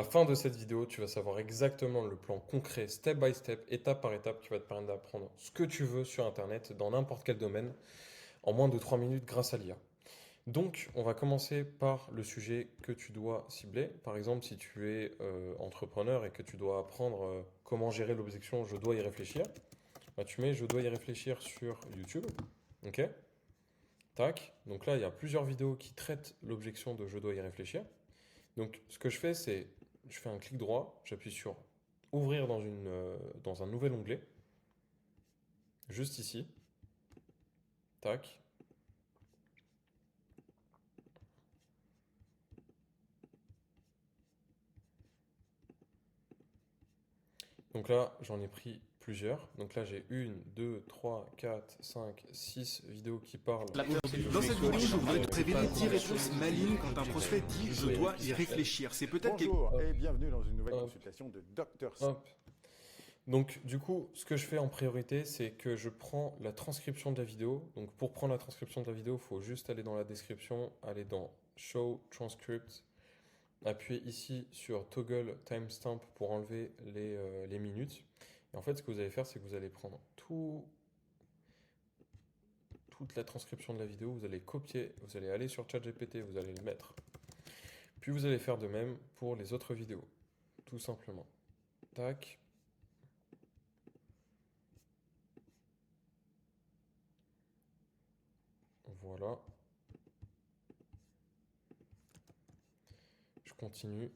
la fin de cette vidéo, tu vas savoir exactement le plan concret, step by step, étape par étape, qui va te permettre d'apprendre ce que tu veux sur Internet, dans n'importe quel domaine, en moins de 3 minutes grâce à l'IA. Donc, on va commencer par le sujet que tu dois cibler. Par exemple, si tu es entrepreneur et que tu dois apprendre comment gérer l'objection je dois y réfléchir, bah, tu mets je dois y réfléchir sur YouTube. Ok? Tac. Donc là, il y a plusieurs vidéos qui traitent l'objection de je dois y réfléchir. Donc, ce que je fais, c'est je fais un clic droit, j'appuie sur ouvrir dans un nouvel onglet, juste ici. Tac. Donc là, j'en ai pris plusieurs. Donc là, j'ai une, deux, trois, quatre, cinq, six vidéos qui parlent. Dans cette vidéo, je voudrais te révéler 10 réponses malignes quand un prospect dit je dois y réfléchir. C'est peut-être Bonjour et bienvenue dans une nouvelle Hop. consultation de Dr. Hop. Donc, du coup, ce que je fais en priorité, c'est que je prends la transcription de la vidéo. Donc, pour prendre la transcription de la vidéo, il faut juste aller dans la description, aller dans Show Transcript, appuyer ici sur Toggle Timestamp pour enlever les minutes. Et en fait, ce que vous allez faire, c'est que vous allez prendre toute la transcription de la vidéo, vous allez copier, vous allez aller sur ChatGPT, vous allez le mettre. Puis vous allez faire de même pour les autres vidéos, tout simplement. Tac. Voilà. Je continue.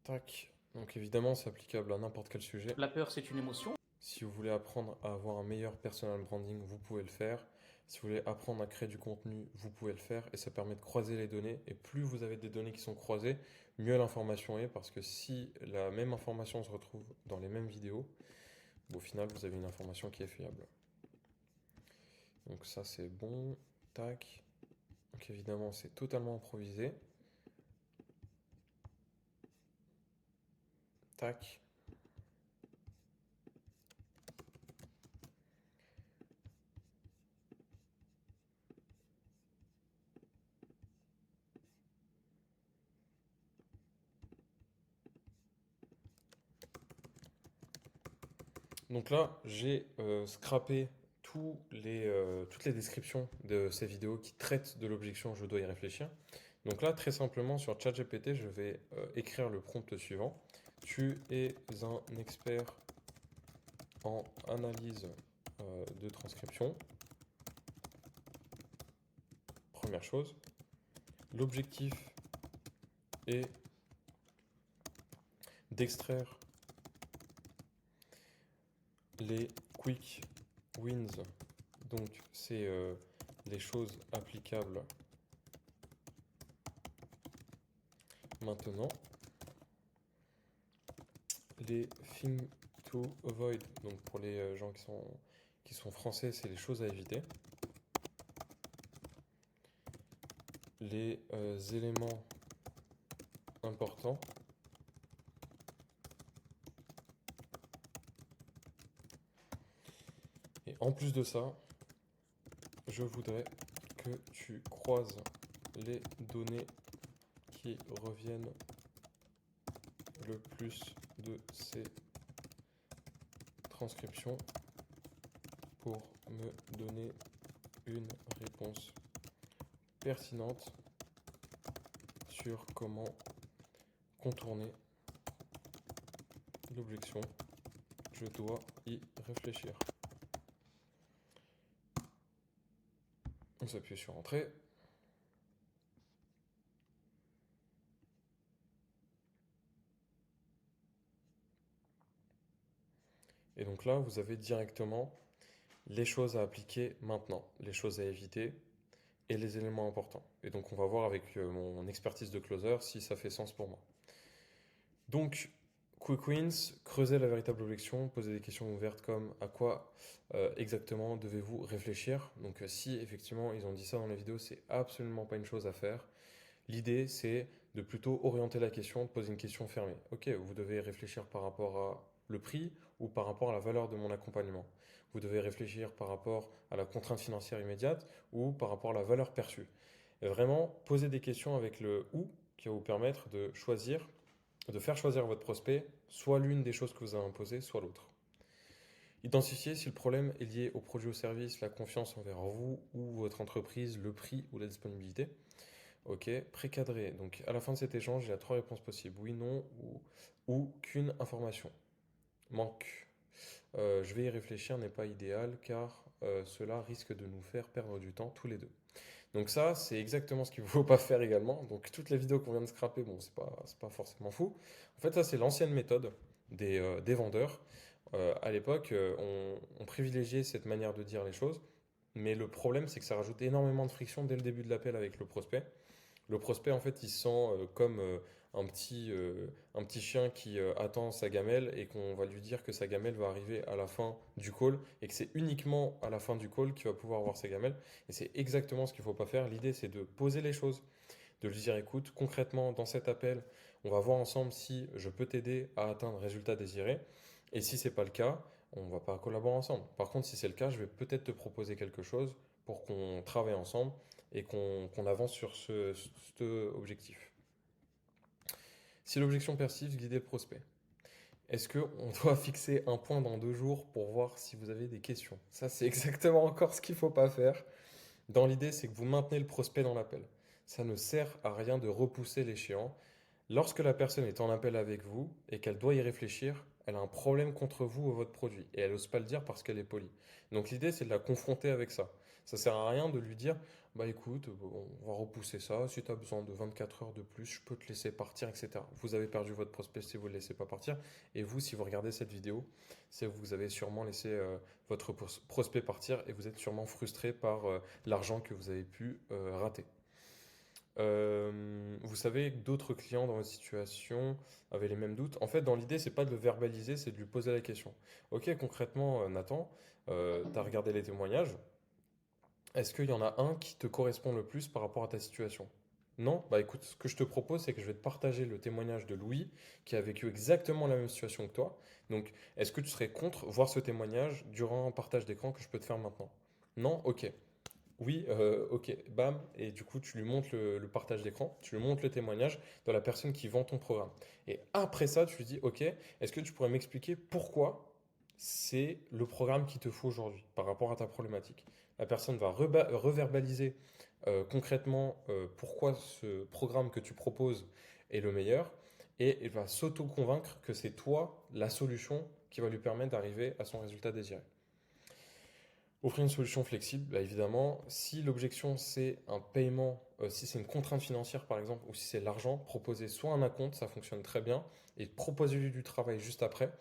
Tac. Donc évidemment, c'est applicable à n'importe quel sujet. La peur, c'est une émotion. Si vous voulez apprendre à avoir un meilleur personal branding, vous pouvez le faire. Si vous voulez apprendre à créer du contenu, vous pouvez le faire. Et ça permet de croiser les données. Et plus vous avez des données qui sont croisées, mieux l'information est. Parce que si la même information se retrouve dans les mêmes vidéos, au final, vous avez une information qui est fiable. Donc ça, c'est bon. Tac. Donc évidemment, c'est totalement improvisé. Tac. Donc là, j'ai scrappé toutes les descriptions de ces vidéos qui traitent de l'objection je dois y réfléchir. Donc là, très simplement, sur ChatGPT, je vais écrire le prompt suivant. Tu es un expert en analyse de transcription. Première chose. L'objectif est d'extraire les quick wins. Donc, c'est les choses applicables maintenant. Les things to avoid, donc pour les gens qui sont français, c'est les choses à éviter. Les éléments importants. Et en plus de ça, je voudrais que tu croises les données qui reviennent le plus de ces transcriptions pour me donner une réponse pertinente sur comment contourner l'objection. Je dois y réfléchir. On s'appuie sur Entrée. Et donc là, vous avez directement les choses à appliquer maintenant, les choses à éviter et les éléments importants. Et donc on va voir avec mon expertise de closer si ça fait sens pour moi. Donc, quick wins, creuser la véritable objection, poser des questions ouvertes comme à quoi exactement devez-vous réfléchir. Donc si effectivement ils ont dit ça dans la vidéo, c'est absolument pas une chose à faire. L'idée c'est de plutôt orienter la question, de poser une question fermée. Ok, vous devez réfléchir par rapport à le prix ou par rapport à la valeur de mon accompagnement. Vous devez réfléchir par rapport à la contrainte financière immédiate ou par rapport à la valeur perçue. Et vraiment, poser des questions avec le ou qui va vous permettre de choisir, de faire choisir votre prospect, soit l'une des choses que vous avez imposées, soit l'autre. Identifier si le problème est lié au produit ou service, la confiance envers vous ou votre entreprise, le prix ou la disponibilité. Ok, précadrer. Donc à la fin de cet échange, il y a trois réponses possibles. Oui, non ou qu'une information. Manque. Je vais y réfléchir n'est pas idéal car cela risque de nous faire perdre du temps tous les deux. Donc ça, c'est exactement ce qu'il ne faut pas faire également. Donc toutes les vidéos qu'on vient de scraper, bon, c'est pas forcément fou. En fait, ça, c'est l'ancienne méthode des vendeurs. À l'époque, on privilégiait cette manière de dire les choses. Mais le problème, c'est que ça rajoute énormément de friction dès le début de l'appel avec le prospect. Le prospect, en fait, il se sent comme un petit chien qui attend sa gamelle et qu'on va lui dire que sa gamelle va arriver à la fin du call et que c'est uniquement à la fin du call qu'il va pouvoir voir sa gamelle. Et c'est exactement ce qu'il ne faut pas faire. L'idée, c'est de poser les choses, de lui dire, écoute, concrètement, dans cet appel, on va voir ensemble si je peux t'aider à atteindre le résultat désiré. Et si ce n'est pas le cas, on ne va pas collaborer ensemble. Par contre, si c'est le cas, je vais peut-être te proposer quelque chose pour qu'on travaille ensemble et qu'on avance sur cet objectif. Si l'objection persiste, guidez le prospect. Est-ce qu'on doit fixer un point dans 2 jours pour voir si vous avez des questions? Ça, c'est exactement encore ce qu'il ne faut pas faire. Dans l'idée, c'est que vous maintenez le prospect dans l'appel. Ça ne sert à rien de repousser l'échéant. Lorsque la personne est en appel avec vous et qu'elle doit y réfléchir, elle a un problème contre vous ou votre produit. Et elle n'ose pas le dire parce qu'elle est polie. Donc l'idée, c'est de la confronter avec ça. Ça sert à rien de lui dire, bah écoute, on va repousser ça. Si tu as besoin de 24 heures de plus, je peux te laisser partir, etc. Vous avez perdu votre prospect si vous ne le laissez pas partir. Et vous, si vous regardez cette vidéo, c'est que vous avez sûrement laissé votre prospect partir et vous êtes sûrement frustré par l'argent que vous avez pu rater. Vous savez que d'autres clients dans votre situation avaient les mêmes doutes. En fait, dans l'idée, c'est pas de le verbaliser, c'est de lui poser la question. Ok, concrètement, Nathan, tu as regardé les témoignages. Est-ce qu'il y en a un qui te correspond le plus par rapport à ta situation? Non? Bah écoute, ce que je te propose, c'est que je vais te partager le témoignage de Louis, qui a vécu exactement la même situation que toi. Donc, est-ce que tu serais contre voir ce témoignage durant un partage d'écran que je peux te faire maintenant? Non? Ok. Oui, ok, bam, et du coup, tu lui montres le partage d'écran, tu lui montres le témoignage de la personne qui vend ton programme. Et après ça, tu lui dis, ok, est-ce que tu pourrais m'expliquer pourquoi c'est le programme qu'il te faut aujourd'hui par rapport à ta problématique? La personne va reverbaliser concrètement pourquoi ce programme que tu proposes est le meilleur, et elle va s'auto-convaincre que c'est toi la solution qui va lui permettre d'arriver à son résultat désiré. Offrir une solution flexible, bah évidemment, si l'objection c'est un paiement, si c'est une contrainte financière par exemple, ou si c'est l'argent, proposer soit un acompte, ça fonctionne très bien, et proposer-lui du travail juste après,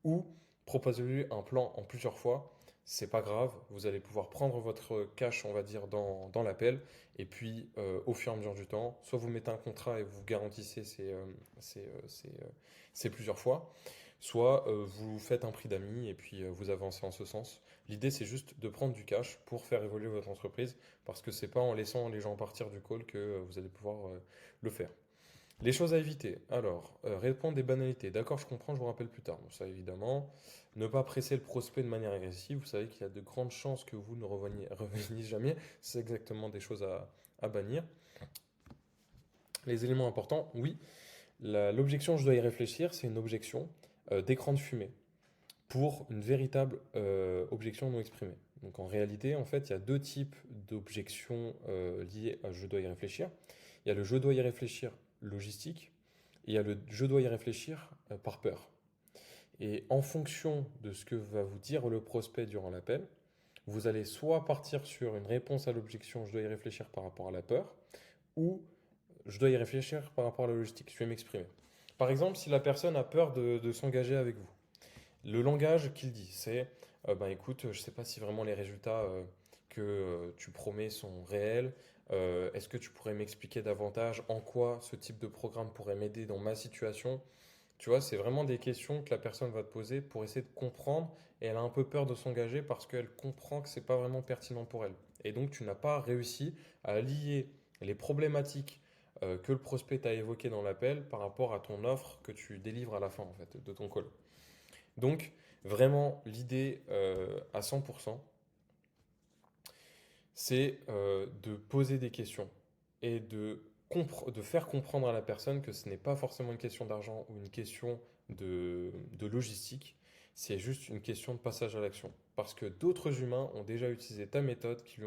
ou proposer-lui un plan en plusieurs fois, c'est pas grave, vous allez pouvoir prendre votre cash, on va dire, dans l'appel, et puis au fur et à mesure du temps, soit vous mettez un contrat et vous garantissez ces plusieurs fois, soit vous faites un prix d'amis et puis vous avancez en ce sens. L'idée, c'est juste de prendre du cash pour faire évoluer votre entreprise parce que c'est pas en laissant les gens partir du call que vous allez pouvoir le faire. Les choses à éviter. Alors, répondre des banalités. D'accord, je comprends, je vous rappelle plus tard. Bon, ça, évidemment. Ne pas presser le prospect de manière agressive. Vous savez qu'il y a de grandes chances que vous ne reveniez jamais. C'est exactement des choses à bannir. Les éléments importants, oui. L'objection, je dois y réfléchir, c'est une objection d'écran de fumée pour une véritable objection non exprimée. Donc en réalité, en fait, il y a deux types d'objections liées à je dois y réfléchir. Il y a le je dois y réfléchir logistique et il y a le je dois y réfléchir par peur. Et en fonction de ce que va vous dire le prospect durant l'appel, vous allez soit partir sur une réponse à l'objection je dois y réfléchir par rapport à la peur ou je dois y réfléchir par rapport à la logistique. Je vais m'exprimer. Par exemple, si la personne a peur de s'engager avec vous, le langage qu'il dit, c'est ben écoute, je ne sais pas si vraiment les résultats que tu promets sont réels. Est-ce que tu pourrais m'expliquer davantage en quoi ce type de programme pourrait m'aider dans ma situation? Tu vois, c'est vraiment des questions que la personne va te poser pour essayer de comprendre et elle a un peu peur de s'engager parce qu'elle comprend que c'est pas vraiment pertinent pour elle. Et donc tu n'as pas réussi à lier les problématiques que le prospect t'a évoquées dans l'appel par rapport à ton offre que tu délivres à la fin en fait de ton call. Donc, vraiment, l'idée à 100%, c'est de poser des questions et de faire comprendre à la personne que ce n'est pas forcément une question d'argent ou une question de logistique, c'est juste une question de passage à l'action. Parce que d'autres humains ont déjà utilisé ta méthode qui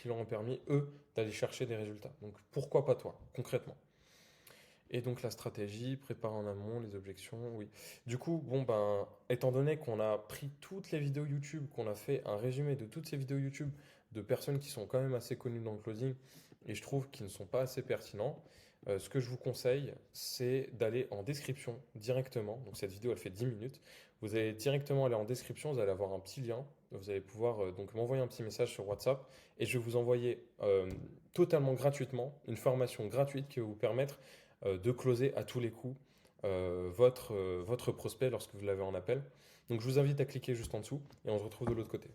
leur ont permis, eux, d'aller chercher des résultats. Donc pourquoi pas toi, concrètement? Et donc la stratégie, préparer en amont les objections, oui. Du coup, bon ben, étant donné qu'on a pris toutes les vidéos YouTube, qu'on a fait un résumé de toutes ces vidéos YouTube de personnes qui sont quand même assez connues dans le closing, et je trouve qu'ils ne sont pas assez pertinents, ce que je vous conseille, c'est d'aller en description directement. Donc cette vidéo, elle fait 10 minutes. Vous allez directement aller en description, vous allez avoir un petit lien. Vous allez pouvoir donc m'envoyer un petit message sur WhatsApp et je vais vous envoyer totalement gratuitement une formation gratuite qui va vous permettre de closer à tous les coups votre prospect lorsque vous l'avez en appel. Donc je vous invite à cliquer juste en dessous et on se retrouve de l'autre côté.